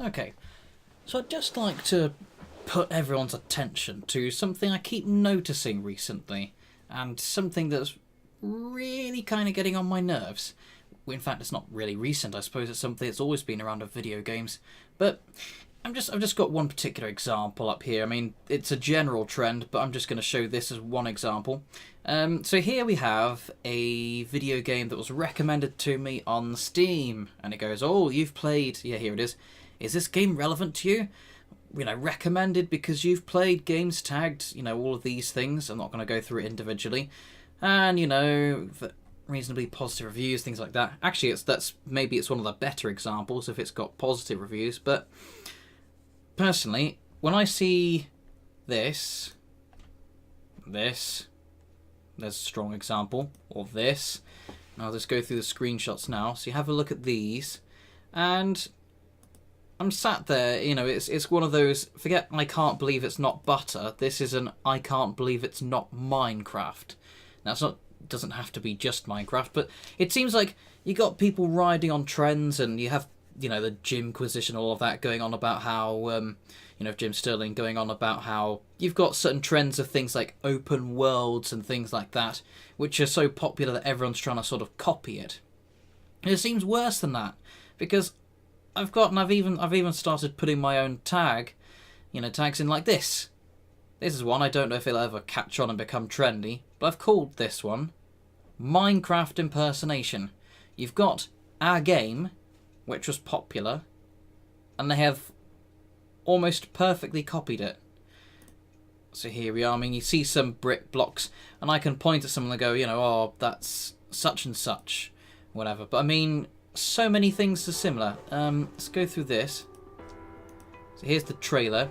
Okay, so I'd just like to put everyone's attention to something I keep noticing recently, and something that's really kind of getting on my nerves. In fact, it's not really recent. I suppose it's something that's always been around with video games. But I've just got one particular example up here. I mean, it's a general trend, but I'm just going to show this as one example. So here we have a video game that was recommended to me on Steam, and it goes, "Oh, you've played." Yeah, here it is. Is this game relevant to you? Recommended because you've played games tagged, all of these things. I'm not going to go through it individually. And, reasonably positive reviews, things like that. Actually, maybe it's one of the better examples if it's got positive reviews. But personally, when I see this, there's a strong example, or this. I'll just go through the screenshots now. So you have a look at these, and I'm sat there, it's one of those, forget I can't believe it's not butter, this is an I can't believe it's not Minecraft. Now, doesn't have to be just Minecraft, but it seems like you got people riding on trends, and you have, the Jimquisition, all of that going on about how, Jim Sterling going on about how you've got certain trends of things like open worlds and things like that, which are so popular that everyone's trying to sort of copy it. And it seems worse than that, because I've even started putting my own tags in like this. This is one, I don't know if it'll ever catch on and become trendy, but I've called this one Minecraft Impersonation. You've got our game, which was popular, and they have almost perfectly copied it. So here we are. I mean, you see some brick blocks, and I can point at someone and go, oh, that's such and such, whatever. But I mean, so many things are similar. Let's go through this. So here's the trailer.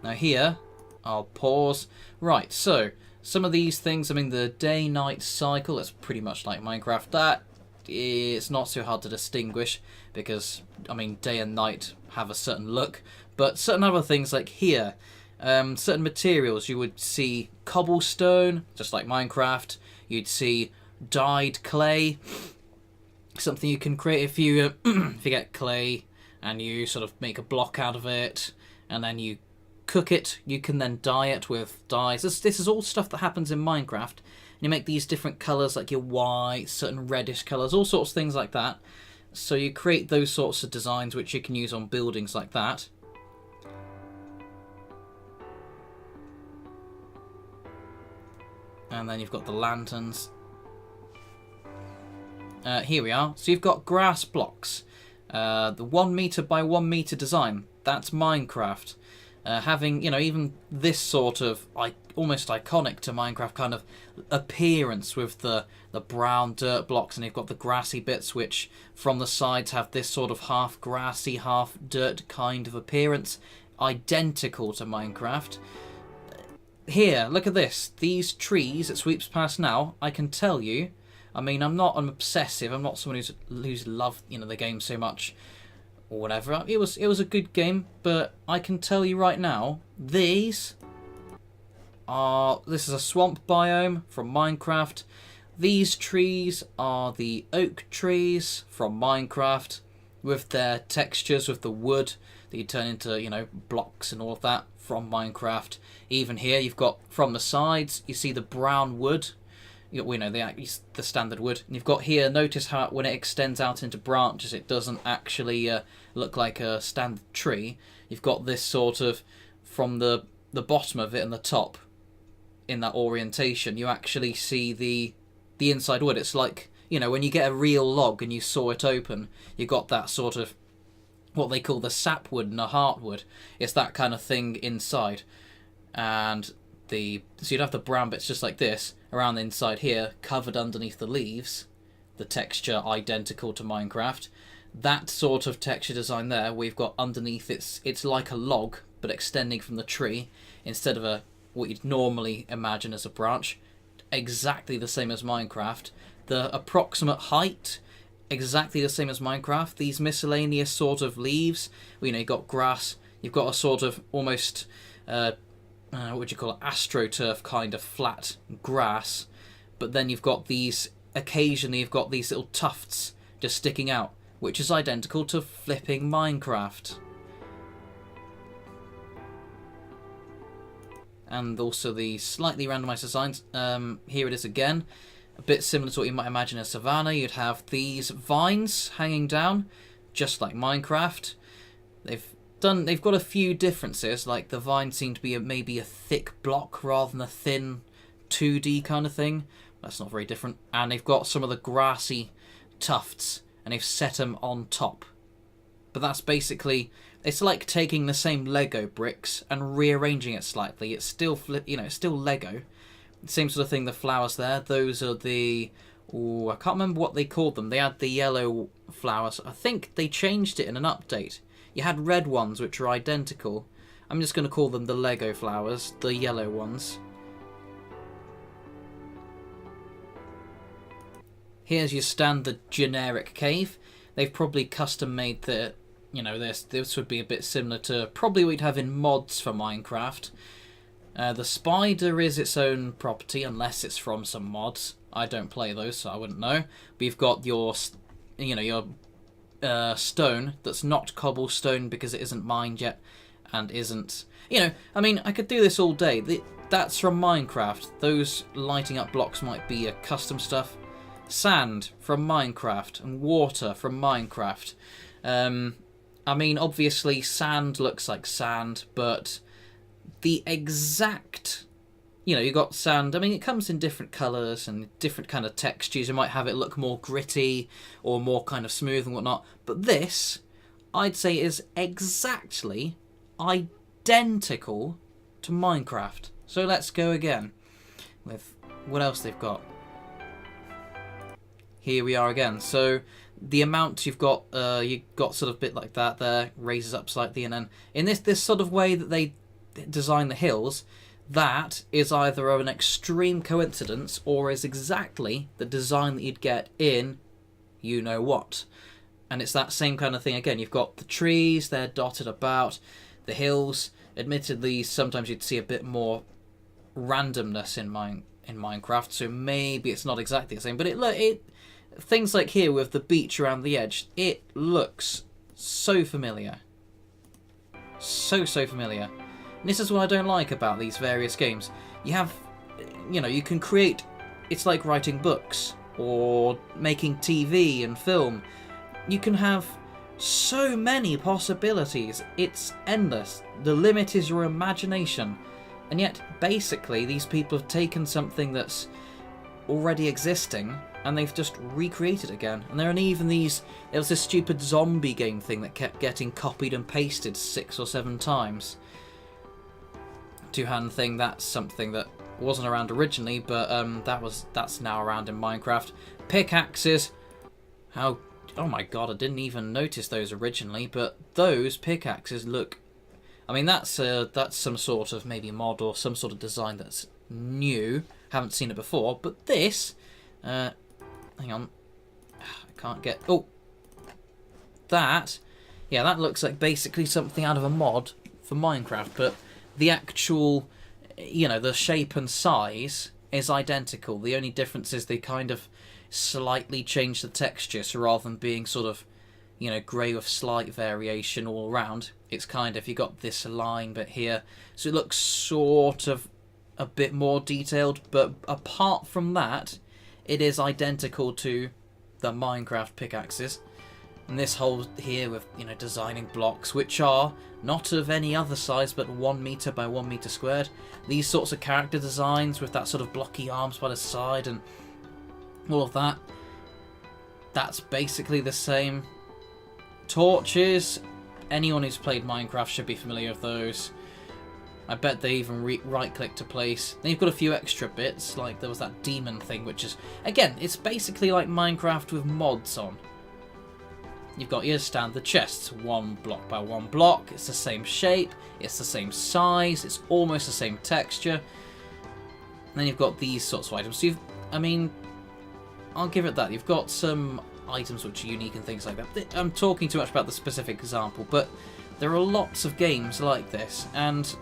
Now here, I'll pause. Right, so some of these things, I mean, the day-night cycle, that's pretty much like Minecraft. That is not so hard to distinguish because, I mean, day and night have a certain look. But certain other things like here, certain materials, you would see cobblestone, just like Minecraft. You'd see dyed clay, something you can create if you get clay and you sort of make a block out of it, and then you cook it. You can then dye it with dyes. This is all stuff that happens in Minecraft. And you make these different colours, like your white, certain reddish colours, all sorts of things like that. So you create those sorts of designs which you can use on buildings like that. And then you've got the lanterns. Here we are. So you've got grass blocks. The 1 meter by 1 meter design. That's Minecraft. Having, even this sort of almost iconic to Minecraft kind of appearance with the brown dirt blocks, and you've got the grassy bits which from the sides have this sort of half grassy, half dirt kind of appearance, identical to Minecraft. Here, look at this. These trees it sweeps past now, I can tell you, I mean, I'm obsessive. I'm not someone who's loved, the game so much or whatever. It was a good game, but I can tell you right now, this is a swamp biome from Minecraft. These trees are the oak trees from Minecraft, with their textures, with the wood that you turn into, blocks and all of that from Minecraft. Even here, you've got from the sides, you see the brown wood. The standard wood. And you've got here, notice how when it extends out into branches, it doesn't actually look like a standard tree. You've got this sort of, from the bottom of it and the top, in that orientation, you actually see the inside wood. It's like, when you get a real log and you saw it open, you got that sort of, what they call the sapwood and the heartwood. It's that kind of thing inside. And so you'd have the brown bits just like this around the inside here, covered underneath the leaves, the texture identical to Minecraft. That sort of texture design there, we've got underneath, it's like a log but extending from the tree instead of what you'd normally imagine as a branch. Exactly the same as Minecraft. The approximate height, exactly the same as Minecraft. These miscellaneous sort of leaves, you've got grass, you've got a sort of almost what would you call it, astroturf kind of flat grass, but then you've got these, occasionally you've got these little tufts just sticking out, which is identical to flipping Minecraft. and also the slightly randomized designs. Here it is again. A bit similar to what you might imagine a savanna. You'd have these vines hanging down, just like Minecraft. They've got a few differences, like the vines seem to be maybe a thick block rather than a thin 2D kind of thing. That's not very different. And they've got some of the grassy tufts, and they've set them on top. But that's basically, it's like taking the same Lego bricks and rearranging it slightly. It's still, it's still Lego. Same sort of thing, the flowers there. Those are the... Ooh, I can't remember what they called them. They had the yellow flowers. I think they changed it in an update. You had red ones, which are identical. I'm just going to call them the Lego flowers, the yellow ones. Here's your standard generic cave. They've probably custom made the... this would be a bit similar to probably what you'd have in mods for Minecraft. The spider is its own property, unless it's from some mods. I don't play those, so I wouldn't know. But you've got your, stone that's not cobblestone because it isn't mined yet, and isn't... I could do this all day. That's from Minecraft. Those lighting up blocks might be custom stuff. Sand from Minecraft, and water from Minecraft. Obviously sand looks like sand, but... the exact, you got sand. It comes in different colours and different kind of textures. You might have it look more gritty or more kind of smooth and whatnot. But this, I'd say, is exactly identical to Minecraft. So let's go again with what else they've got. Here we are again. So the amount you've got sort of bit like that there, raises up slightly, and then in this sort of way that they design the hills, that is either an extreme coincidence or is exactly the design that you'd get in what. And it's that same kind of thing again. You've got the trees, they're dotted about, the hills. Admittedly, sometimes you'd see a bit more randomness in Minecraft, so maybe it's not exactly the same. But it things like here with the beach around the edge, it looks so familiar. So familiar. And this is what I don't like about these various games. You have, you can create... It's like writing books or making TV and film. You can have so many possibilities. It's endless. The limit is your imagination. And yet, basically, these people have taken something that's already existing and they've just recreated it again. And there aren't even these... There was this stupid zombie game thing that kept getting copied and pasted 6 or 7 times. Two-hand thing, that's something that wasn't around originally, but that's now around in Minecraft. Pickaxes. Oh my god, I didn't even notice those originally, but those pickaxes look... that's some sort of maybe mod or some sort of design that's new. Haven't seen it before, but this... hang on. I can't get... Oh! That... Yeah, that looks like basically something out of a mod for Minecraft, but the actual, the shape and size is identical. The only difference is they kind of slightly change the texture, so rather than being sort of, grey with slight variation all around, it's kind of, you got this line bit here, so it looks sort of a bit more detailed, but apart from that, it is identical to the Minecraft pickaxes. And this whole here with, designing blocks, which are not of any other size but 1 meter by 1 meter squared. These sorts of character designs with that sort of blocky arms by the side and all of that. That's basically the same. Torches. Anyone who's played Minecraft should be familiar with those. I bet they even right-click to place. Then you've got a few extra bits, like there was that demon thing, which is... Again, it's basically like Minecraft with mods on. You've got your standard chests, 1 block by 1 block. It's the same shape, it's the same size, it's almost the same texture. And then you've got these sorts of items. So I'll give it that. You've got some items which are unique and things like that. I'm talking too much about the specific example, but there are lots of games like this, and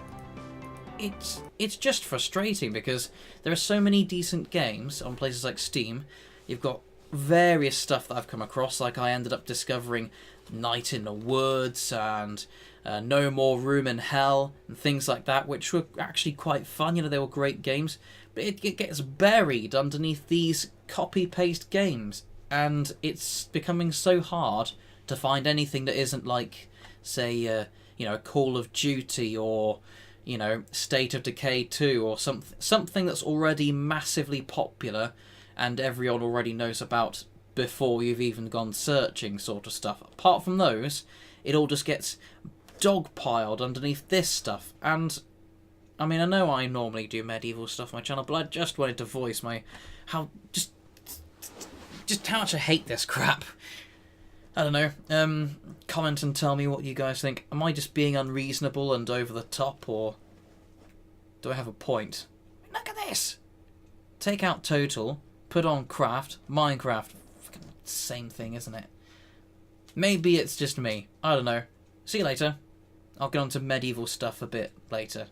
it's just frustrating because there are so many decent games on places like Steam. You've got various stuff that I've come across, like I ended up discovering Night in the Woods and No More Room in Hell, and things like that, which were actually quite fun. They were great games, but it gets buried underneath these copy-paste games, and it's becoming so hard to find anything that isn't like, say, Call of Duty or, State of Decay 2 or something that's already massively popular and everyone already knows about before you've even gone searching, sort of stuff. Apart from those, it all just gets dogpiled underneath this stuff. And I mean, I know I normally do medieval stuff on my channel, but I just wanted to voice just how much I hate this crap. I don't know. Comment and tell me what you guys think. Am I just being unreasonable and over the top, or do I have a point? Look at this! Take out Total, put on Craft, Minecraft. Same thing, isn't it? Maybe it's just me. I don't know. See you later. I'll get on to medieval stuff a bit later.